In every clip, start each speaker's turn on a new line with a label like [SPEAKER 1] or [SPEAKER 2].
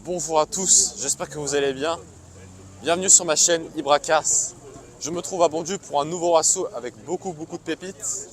[SPEAKER 1] Bonjour à tous, j'espère que vous allez bien. Bienvenue sur ma chaîne Ibracars. Je me trouve à Bondues pour un nouveau rasso avec beaucoup de pépites.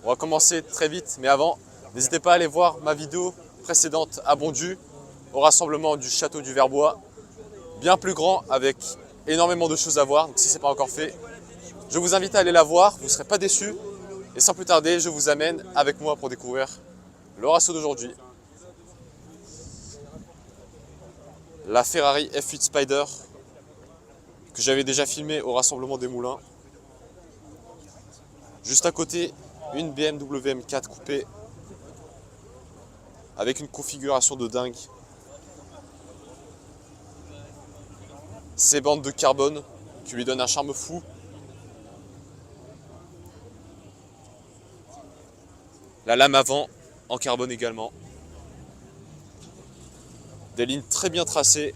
[SPEAKER 1] On va commencer très vite, mais avant, n'hésitez pas à aller voir ma vidéo précédente à Bondues, au rassemblement du château du Verbois. Bien plus grand, avec énormément de choses à voir, donc si ce n'est pas encore fait, je vous invite à aller la voir, vous ne serez pas déçus. Et sans plus tarder, je vous amène avec moi pour découvrir le rasso d'aujourd'hui. La Ferrari F8 Spider, que j'avais déjà filmé au rassemblement des Moulins. Juste à côté, une BMW M4 coupée avec une configuration de dingue. Ces bandes de carbone qui lui donnent un charme fou. La lame avant en carbone également. Des lignes très bien tracées.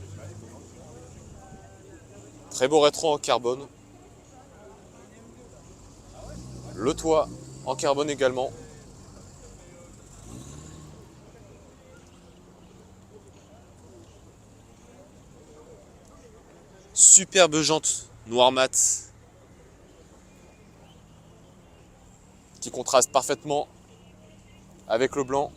[SPEAKER 1] Très beau rétro en carbone. Le toit en carbone également. Superbe jante noir mat qui contraste parfaitement avec le blanc.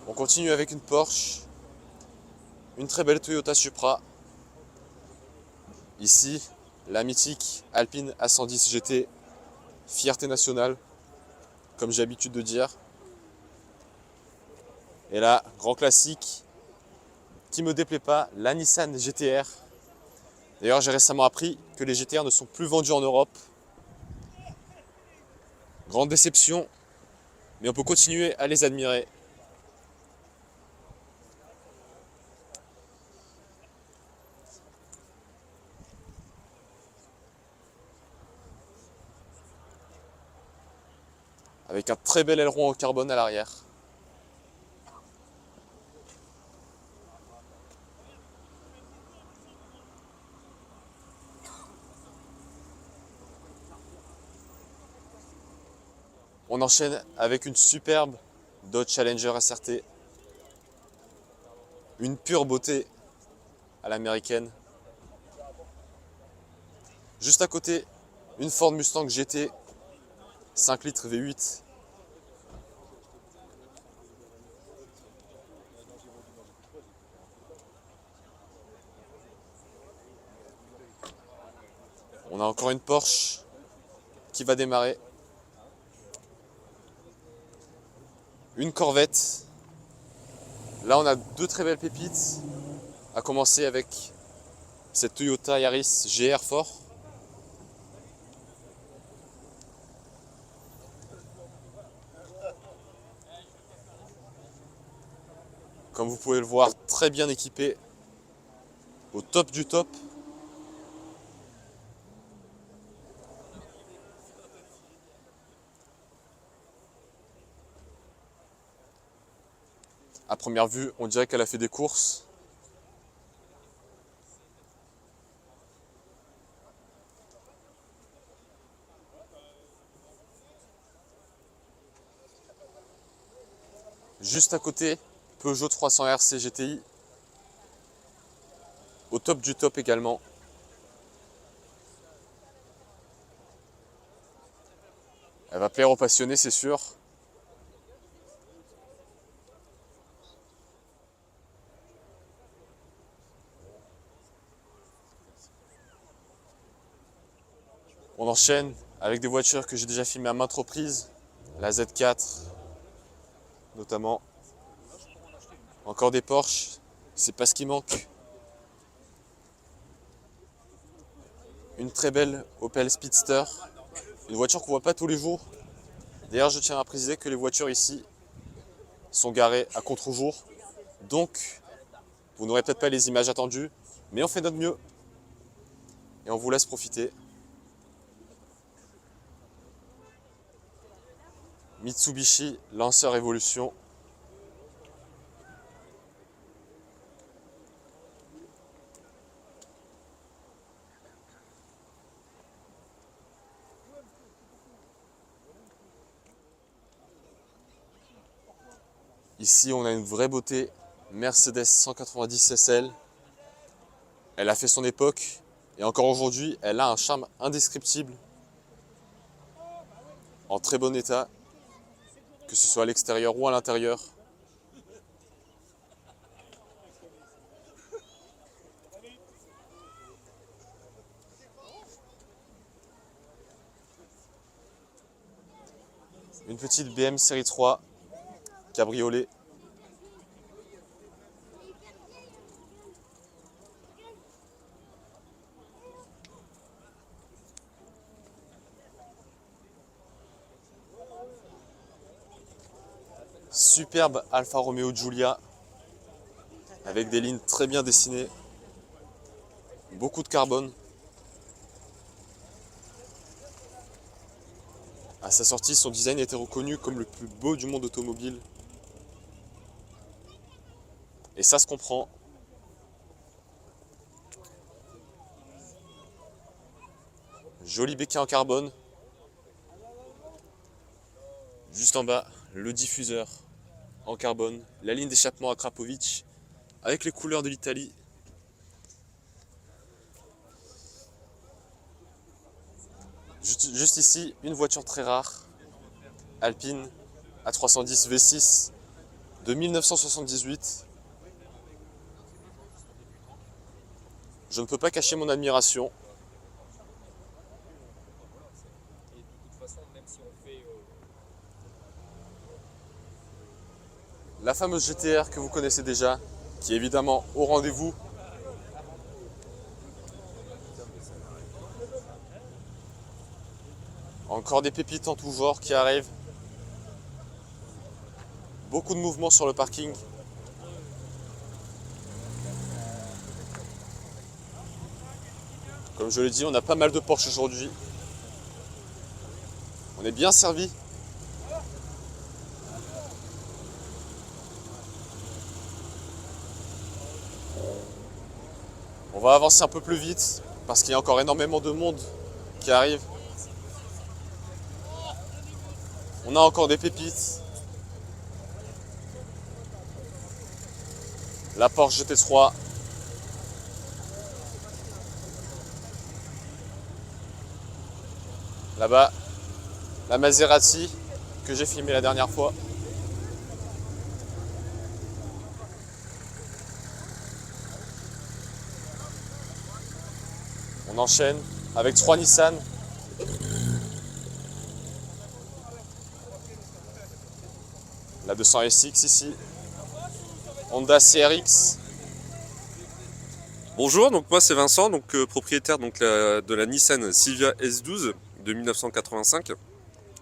[SPEAKER 1] On continue avec une Porsche, une très belle Toyota Supra. Ici, la mythique Alpine A110 GT, fierté nationale, comme j'ai l'habitude de dire. Et là, grand classique, qui me déplaît pas, la Nissan GT-R. D'ailleurs, j'ai récemment appris que les GT-R ne sont plus vendus en Europe. Grande déception, mais on peut continuer à les admirer. Avec un très bel aileron en carbone à l'arrière. On enchaîne avec une superbe Dodge Challenger SRT. Une pure beauté à l'américaine. Juste à côté, une Ford Mustang GT 5 litres V8. On a encore une Porsche qui va démarrer. Une Corvette. Là, on a deux très belles pépites. À commencer avec cette Toyota Yaris GR Fort. Comme vous pouvez le voir, très bien équipé. Au top du top. À première vue, on dirait qu'elle a fait des courses. Juste à côté, Peugeot 300 RC GTI. Au top du top également. Elle va plaire aux passionnés, c'est sûr. On enchaîne avec des voitures que j'ai déjà filmées à maintes reprises. La Z4, notamment. Encore des Porsche, c'est pas ce qui manque. Une très belle Opel Speedster, une voiture qu'on voit pas tous les jours. D'ailleurs, je tiens à préciser que les voitures ici sont garées à contre-jour. Donc, vous n'aurez peut-être pas les images attendues, mais on fait notre mieux. Et on vous laisse profiter. Mitsubishi Lancer Evolution. Ici, on a une vraie beauté, Mercedes 190 SL. Elle a fait son époque et encore aujourd'hui, elle a un charme indescriptible, en très bon état, que ce soit à l'extérieur ou à l'intérieur. Une petite BM série 3, cabriolet. Superbe Alfa Romeo Giulia, avec des lignes très bien dessinées, beaucoup de carbone. À sa sortie, son design était reconnu comme le plus beau du monde automobile. Et ça se comprend. Joli béquet en carbone. Juste en bas, le diffuseur en carbone. La ligne d'échappement à Krapovic avec les couleurs de l'Italie. Juste ici, une voiture très rare. Alpine A310 V6 de 1978. Je ne peux pas cacher mon admiration. La fameuse GTR que vous connaissez déjà, qui est évidemment au rendez-vous. Encore des pépites en tout genre qui arrivent. Beaucoup de mouvements sur le parking. Comme je l'ai dit, on a pas mal de Porsche aujourd'hui. On est bien servi. On va avancer un peu plus vite parce qu'il y a encore énormément de monde qui arrive. On a encore des pépites. La Porsche GT3. Là-bas, la Maserati que j'ai filmée la dernière fois. On enchaîne avec 3 Nissan. La 200 SX ici. Honda CRX.
[SPEAKER 2] Bonjour, donc moi c'est Vincent, donc propriétaire de la Nissan Silvia S12 de 1985.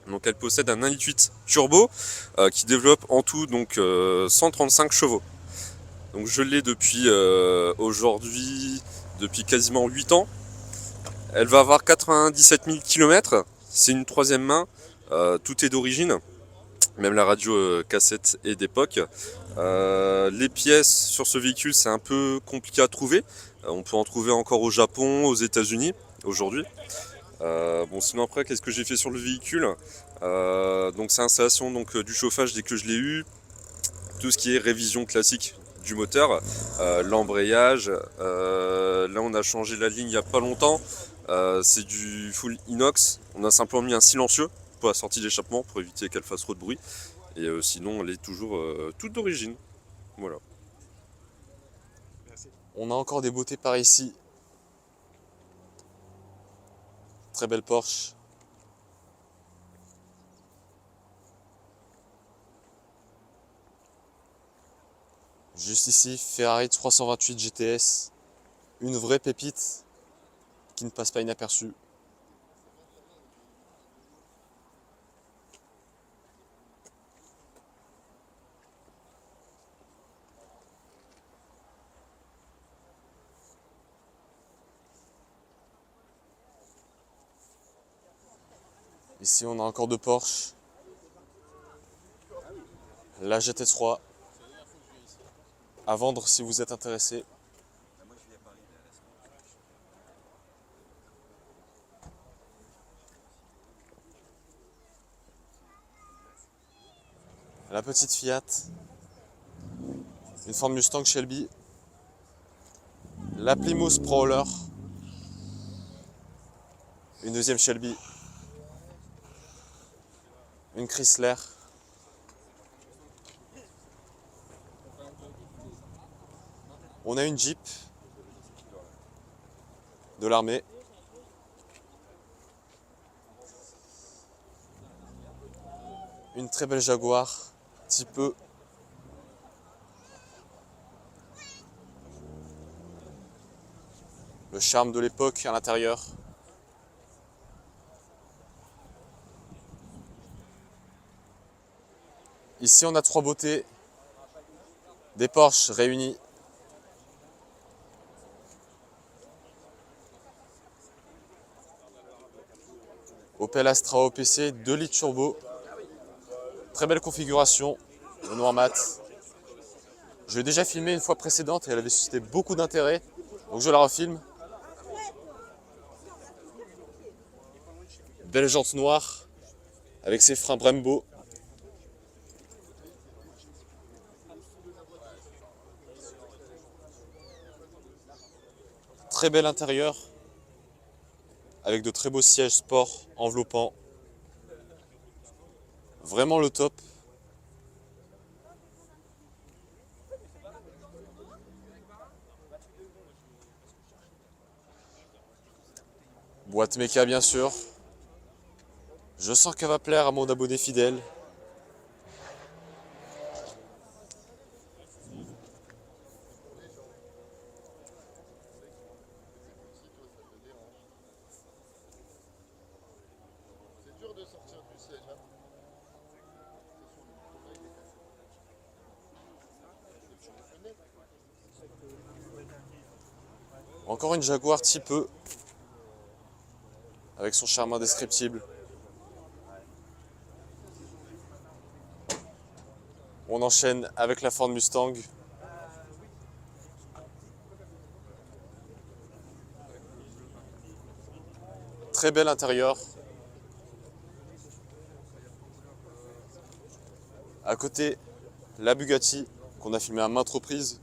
[SPEAKER 2] Donc elle possède un 1.8 turbo qui développe en tout donc 135 chevaux. Donc je l'ai depuis aujourd'hui, depuis quasiment 8 ans. Elle va avoir 97 000 km. C'est une troisième main. Tout est d'origine. Même la radio cassette est d'époque. Les pièces sur ce véhicule, c'est un peu compliqué à trouver. On peut en trouver encore au Japon, aux États-Unis aujourd'hui. Bon, sinon après, qu'est-ce que j'ai fait sur le véhicule? Donc c'est installation du chauffage dès que je l'ai eu. Tout ce qui est révision classique du moteur, l'embrayage. Là, on a changé la ligne il n'y a pas longtemps. C'est du full inox. On a simplement mis un silencieux pour la sortie d'échappement pour éviter qu'elle fasse trop de bruit. Et sinon, elle est toujours toute d'origine. Voilà.
[SPEAKER 1] On a encore des beautés par ici. Très belle Porsche. Juste ici, Ferrari 328 GTS. Une vraie pépite qui ne passe pas inaperçue. Ici, on a encore deux Porsche. La GT3. À vendre si vous êtes intéressé. La petite Fiat. Une Ford Mustang Shelby. La Plymouth Prowler. Une deuxième Shelby. Une Chrysler. On a une Jeep de l'armée. Une très belle Jaguar, type E. Le charme de l'époque à l'intérieur. Ici, on a trois beautés. Des Porsche réunis. Opel Astra OPC 2 litres turbo. Très belle configuration, le noir mat. Je l'ai déjà filmé une fois précédente et elle avait suscité beaucoup d'intérêt. Donc je la refilme. Belle jante noire avec ses freins Brembo. Très bel intérieur avec de très beaux sièges sport enveloppants. Vraiment le top. Boîte méca bien sûr. Je sens qu'elle va plaire à mon abonné fidèle. Encore une Jaguar type E avec son charme indescriptible. On enchaîne avec la Ford Mustang. Très bel intérieur. À côté, la Bugatti qu'on a filmé à maintes reprises.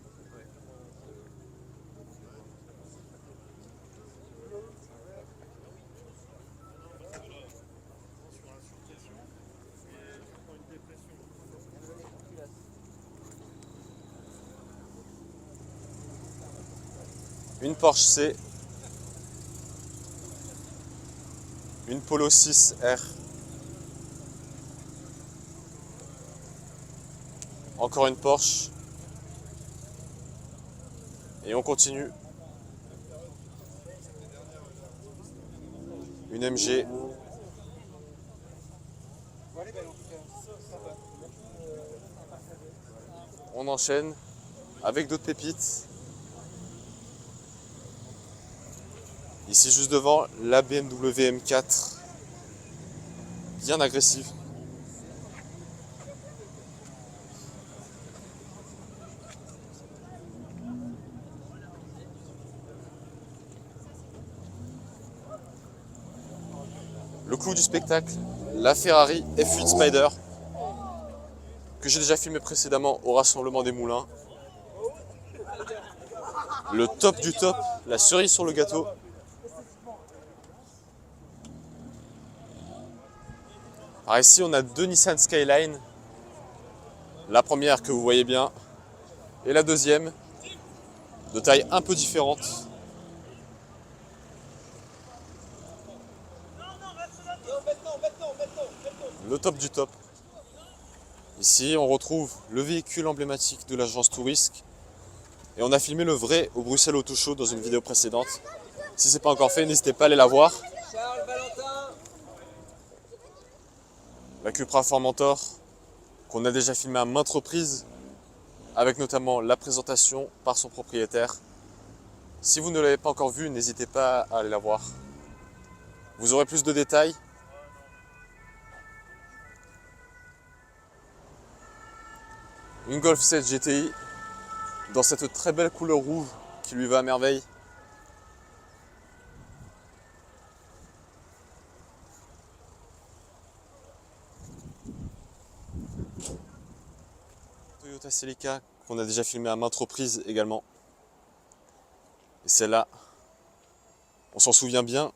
[SPEAKER 1] Une Porsche C. Une Polo 6R. Encore une Porsche. Et on continue. Une MG. On enchaîne avec d'autres pépites. Ici juste devant, la BMW M4. Bien agressive. Le clou du spectacle, la Ferrari F8 Spider, que j'ai déjà filmé précédemment au Rassemblement des Moulins. Le top du top, la cerise sur le gâteau. Alors ici on a deux Nissan Skyline. La première que vous voyez bien et la deuxième de taille un peu différente. Le top du top. Ici on retrouve le véhicule emblématique de l'agence Tourisque. Et on a filmé le vrai au Bruxelles Auto Show dans une vidéo précédente. Si ce n'est pas encore fait, n'hésitez pas à aller la voir. La Cupra Formentor, qu'on a déjà filmé à maintes reprises, avec notamment la présentation par son propriétaire. Si vous ne l'avez pas encore vue, n'hésitez pas à aller la voir. Vous aurez plus de détails. Une Golf 7 GTI dans cette très belle couleur rouge qui lui va à merveille. Toyota Celica qu'on a déjà filmé à maintes reprises également. Et celle-là, on s'en souvient bien,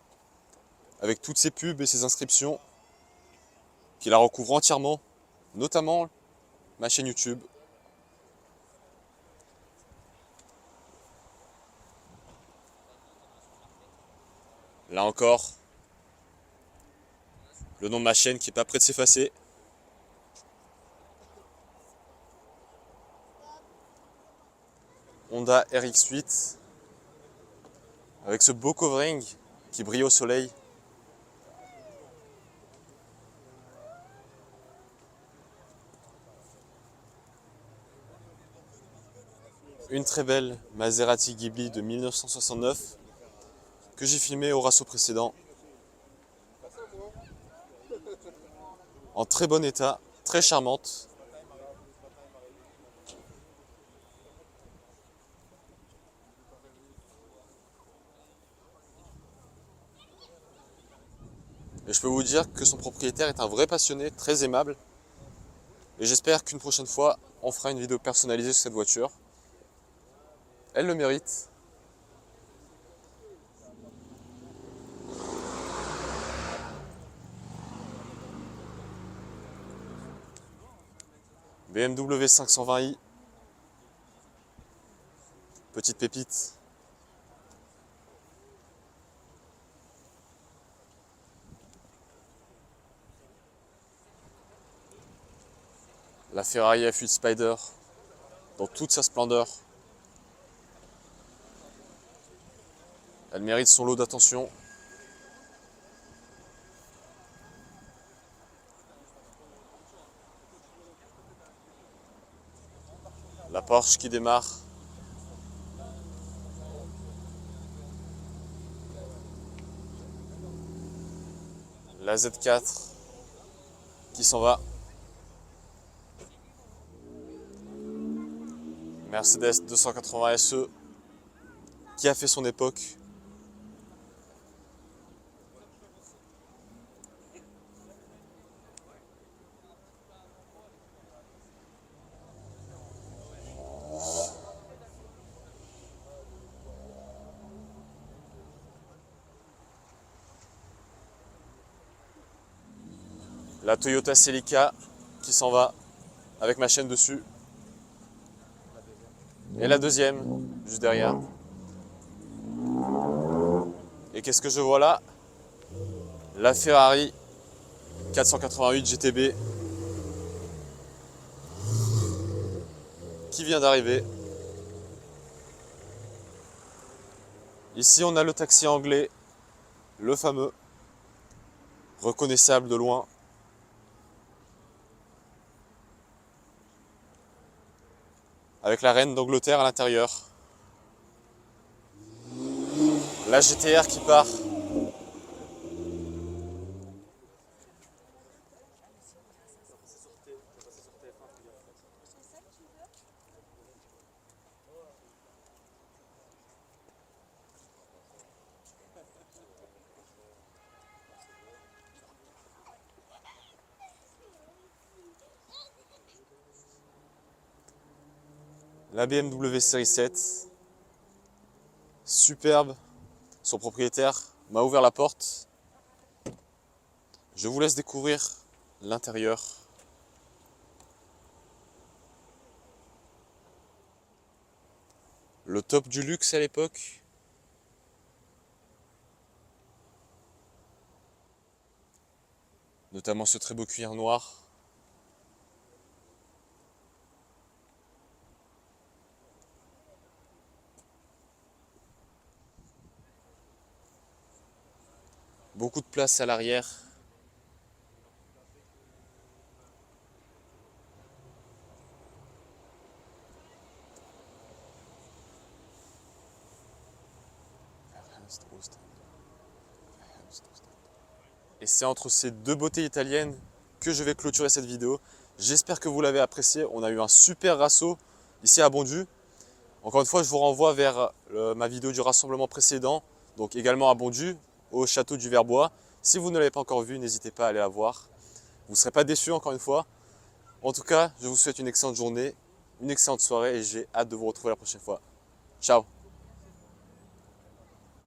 [SPEAKER 1] avec toutes ces pubs et ces inscriptions qui la recouvrent entièrement, notamment ma chaîne YouTube. Là encore, le nom de ma chaîne qui n'est pas prêt de s'effacer. Honda RX-8 avec ce beau covering qui brille au soleil. Une très belle Maserati Ghibli de 1969 que j'ai filmé au Rasso précédent. En très bon état, très charmante. Et je peux vous dire que son propriétaire est un vrai passionné, très aimable. Et j'espère qu'une prochaine fois, on fera une vidéo personnalisée sur cette voiture. Elle le mérite. BMW 520i. Petite pépite. La Ferrari F8 Spider dans toute sa splendeur. Elle mérite son lot d'attention. La Porsche qui démarre. La Z4 qui s'en va. Mercedes 280 SE qui a fait son époque. La Toyota Celica qui s'en va avec ma chaîne dessus. Et la deuxième, juste derrière. Et qu'est-ce que je vois là? La Ferrari 488 GTB qui vient d'arriver. Ici, on a le taxi anglais, le fameux, reconnaissable de loin. Avec la reine d'Angleterre à l'intérieur. La GTR qui part. La BMW série 7, superbe, son propriétaire m'a ouvert la porte. Je vous laisse découvrir l'intérieur. Le top du luxe à l'époque. Notamment ce très beau cuir noir. Beaucoup de place à l'arrière. Et c'est entre ces deux beautés italiennes que je vais clôturer cette vidéo. J'espère que vous l'avez apprécié. On a eu un super rasso ici à Bondu. Encore une fois, je vous renvoie vers ma vidéo du rassemblement précédent, donc également à Bondu, au château du Verbois. Si vous ne l'avez pas encore vu, n'hésitez pas à aller la voir. Vous ne serez pas déçus encore une fois. En tout cas, je vous souhaite une excellente journée, une excellente soirée et j'ai hâte de vous retrouver la prochaine fois. Ciao!